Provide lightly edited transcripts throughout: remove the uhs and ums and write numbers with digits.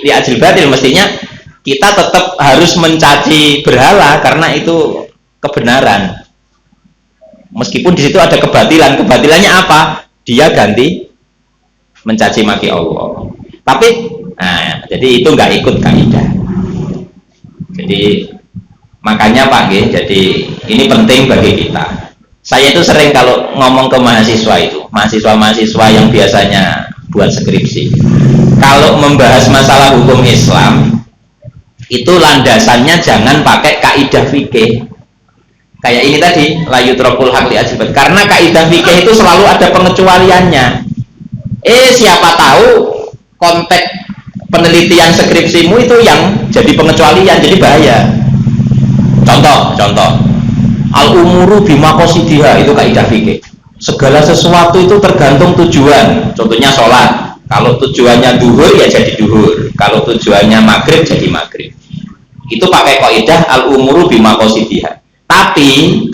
li ajil batil, mestinya kita tetap harus mencaci berhala karena itu kebenaran. Meskipun di situ ada kebatilan, kebatilannya apa? Dia ganti mencaci maki Allah. Tapi, nah, jadi itu nggak ikut kaidah. Jadi makanya Pak, jadi ini penting bagi kita. Saya itu sering kalau ngomong ke mahasiswa itu, mahasiswa yang biasanya buat skripsi, kalau membahas masalah hukum Islam, itu landasannya jangan pakai kaidah fikih. Kayak ini tadi, la yutrakul haq li ajil batil. Karena kaidah fikih itu selalu ada pengecualiannya. Siapa tahu konteks penelitian skripsimu itu yang jadi pengecualian, jadi bahaya. Contoh, al-umuru bimaqasidiha, itu kaidah fikih. Segala sesuatu itu tergantung tujuan. Contohnya sholat. Kalau tujuannya duhur ya jadi duhur. Kalau tujuannya maghrib jadi maghrib. Itu pakai kaidah al-umuru bimaqasidiha. Tapi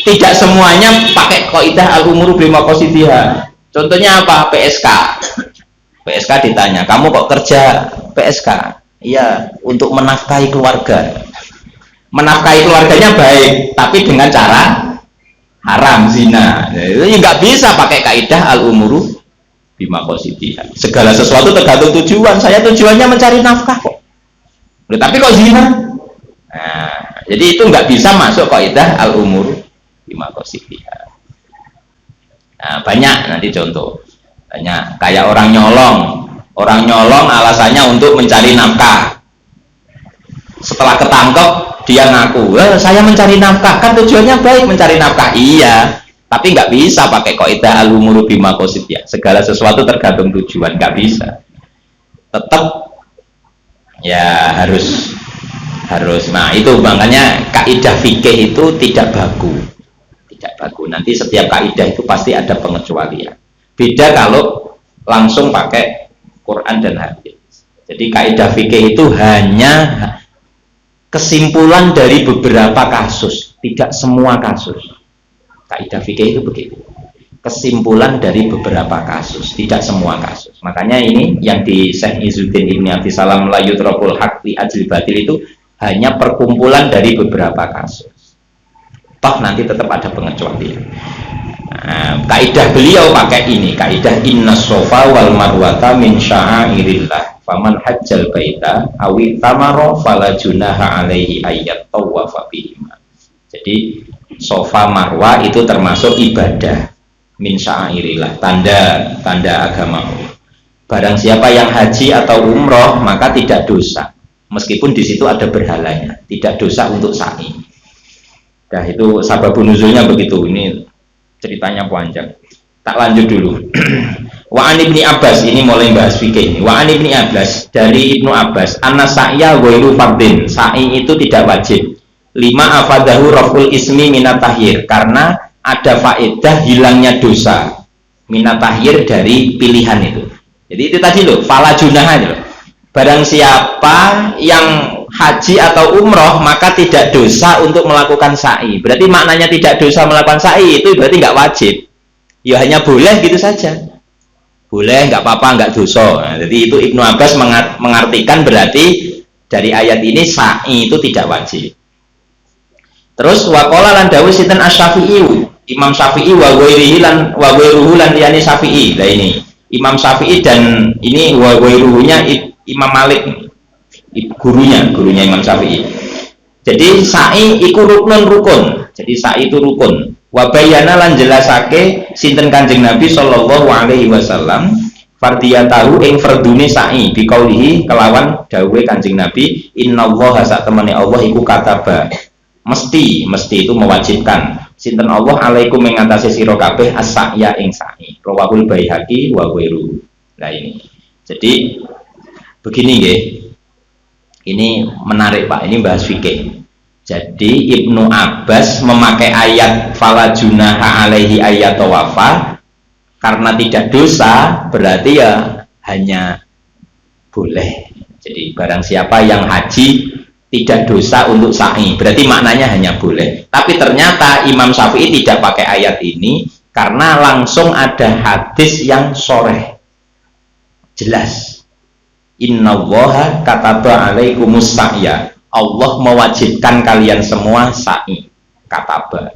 tidak semuanya pakai kaidah al-umuru bimaqasidiha. Contohnya apa? PSK ditanya, kamu kok kerja PSK? Iya, untuk menafkahi keluarga. Menafkahi keluarganya baik, tapi dengan cara haram, zina. Itu nggak bisa pakai kaidah al-umuru bimaqasidiha. Segala sesuatu tergantung tujuan. Saya tujuannya mencari nafkah kok. Tapi kok zina? Nah, jadi itu nggak bisa masuk kaidah al-umur bimaqasidiha. Nah, banyak nanti contoh. Banyak kayak orang nyolong alasannya untuk mencari nafkah. Setelah ketangkep dia ngaku, saya mencari nafkah, kan tujuannya baik mencari nafkah. Iya, tapi nggak bisa pakai kaidah al-umur bimaqasidiha. Segala sesuatu tergantung tujuan, nggak bisa. Tetap ya harus. Nah itu makanya kaidah fikih itu tidak baku. Nanti setiap kaidah itu pasti ada pengecualian. Beda kalau langsung pakai Quran dan hadis. Jadi kaidah fikih itu hanya kesimpulan dari beberapa kasus, tidak semua kasus. Kaidah fikih itu begitu. Kesimpulan dari beberapa kasus, tidak semua kasus. Makanya ini yang di Syekh Izzuddin Ibni Abdissalam la yutrakul haq li ajil batil itu hanya perkumpulan dari beberapa kasus. Toh nanti tetap ada pengecualian. Nah, kaidah beliau pakai ini, kaidah inna sofa wal marwata min sya'airillah faman hajjal baita awi tamaro fala junaha alaihi ayyat tawafa bihima. Jadi sofa marwa itu termasuk ibadah min sya'airillah, tanda agama. Barang siapa yang haji atau umroh maka tidak dosa. Meskipun di situ ada berhalanya, tidak dosa untuk sa'i. Nah itu sababun nuzulnya begitu. Ini ceritanya panjang. Tak lanjut dulu. Wa an Ibni Abbas, ini mulai bahas fikih ini. Wa an Ibni Abbas, dari Ibnu Abbas, anna sa'ya ghairu fardin. Sa'i itu tidak wajib. Lima afadahu raful ismi minat tahir, karena ada faedah hilangnya dosa minat tahir dari pilihan itu. Jadi itu tadi loh, fala junaha itu loh. Barang siapa yang haji atau umroh maka tidak dosa untuk melakukan sa'i. Berarti maknanya tidak dosa melakukan sa'i itu berarti nggak wajib. Ya hanya boleh gitu saja. Boleh, nggak apa-apa, nggak dosa. Nah, jadi itu Ibnu Abbas mengartikan berarti dari ayat ini sa'i itu tidak wajib. Terus waqala lan dawuh sinten Asy-Syafi'i, Imam Syafi'i wa ghairuhu lan liyane Syafi'i. Nah ini Imam Syafi'i dan ini wa ghairuhunya Imam Malik, gurunya Imam Syafi'i. Jadi sa'i iku rukun. Jadi sa'i itu rukun. Wa bayyana lan jelasake sinten Kanjeng Nabi sallallahu alaihi wasallam fardiyatahu ing fardune sa'i biqaulihi kelawan dawuhe Kanjeng Nabi innallaha sak temene Allah iku kataba. Mesti itu mewajibkan sinten Allah alaikum ing atase sira kabeh as-sa'ya ing sa'i. Rawahul Baihaqi wa ghairu. Nah ini. Jadi begini nggih. Ini menarik Pak, ini bahas fikih. Jadi Ibnu Abbas memakai ayat fala junaha alaihi ayat wafa karena tidak dosa, berarti ya hanya boleh. Jadi barang siapa yang haji tidak dosa untuk sa'i, berarti maknanya hanya boleh. Tapi ternyata Imam Syafi'i tidak pakai ayat ini karena langsung ada hadis yang sharih, jelas. Innallaha kataba alaikumus sa'ya. Allah mewajibkan kalian semua sa'i. Kataba.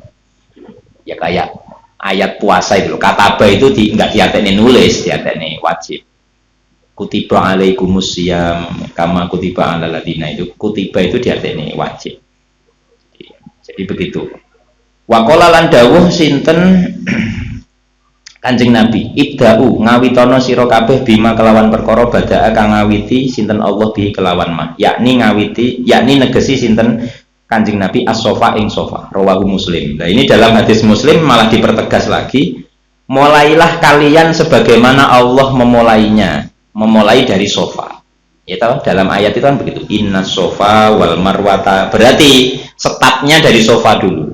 Ya kayak ayat puasa itu. Kataba itu enggak diateni nulis, diateni wajib. Kutiba alaikumus siyam kama kutiba alal ladina, itu kutiba itu diateni wajib. Jadi begitu. Wa qala lan dawuh sinten Kanjeng Nabi, ibda'u ngawitono sira kabeh bima kelawan perkara badaa kang ngawiti sinten Allah bihi kelawan mah, yakni negesi sinten Kanjeng Nabi as-sofa ing sofa, rawahu Muslim. Nah ini dalam hadis Muslim malah dipertegas lagi, mulailah kalian sebagaimana Allah memulainya, memulai dari sofa. Ya tahu dalam ayat itu kan begitu, inna sofa wal marwata, berarti startnya dari sofa dulu.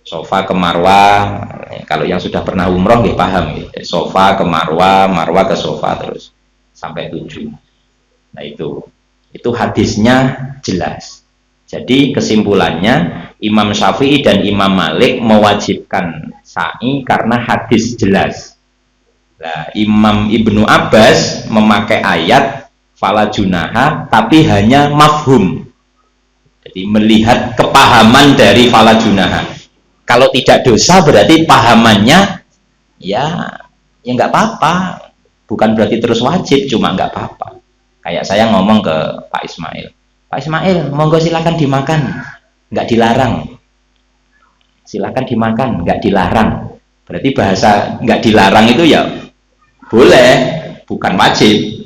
Sofa ke Marwah, kalau yang sudah pernah umroh ya paham ya. Sofa ke Marwah, Marwah ke sofa terus sampai 7. Nah itu hadisnya jelas. Jadi kesimpulannya Imam Syafi'i dan Imam Malik mewajibkan sa'i karena hadis jelas. Nah, Imam Ibnu Abbas memakai ayat fala junaha tapi hanya mafhum. Jadi melihat kepahaman dari fala junaha. Kalau tidak dosa berarti pahamannya ya nggak apa-apa, bukan berarti terus wajib, cuma nggak apa-apa. Kayak saya ngomong ke Pak Ismail, Pak Ismail monggo silakan dimakan, nggak dilarang, silakan dimakan, nggak dilarang. Berarti bahasa nggak dilarang itu ya boleh, bukan wajib.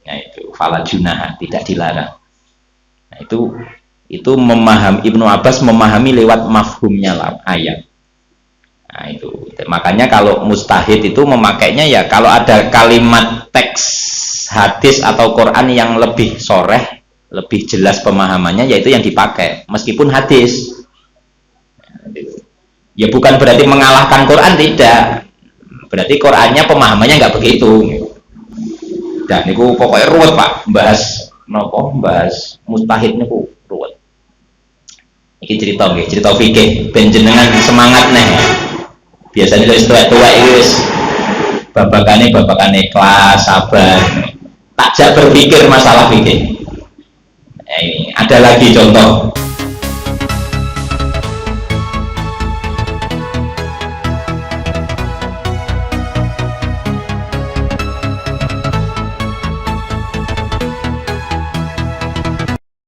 Nah itu fala junaha, tidak dilarang. Nah itu memahami, Ibnu Abbas memahami lewat mafhumnya lah ayat. Nah itu makanya kalau mustahid itu memakainya ya kalau ada kalimat teks hadis atau Quran yang lebih soreh, lebih jelas pemahamannya, yaitu yang dipakai meskipun hadis. Ya bukan berarti mengalahkan Quran, tidak, berarti Qurannya pemahamannya nggak begitu. Dan itu pokoknya ruwet Pak, bahas mustahid niku ruwet. Iki cerita fikih ben jenengan semangat nih. Biasanya wis tua-tua iki wis babakane kelas sabar. Takjak berpikir masalah fikih. Ini ada lagi contoh.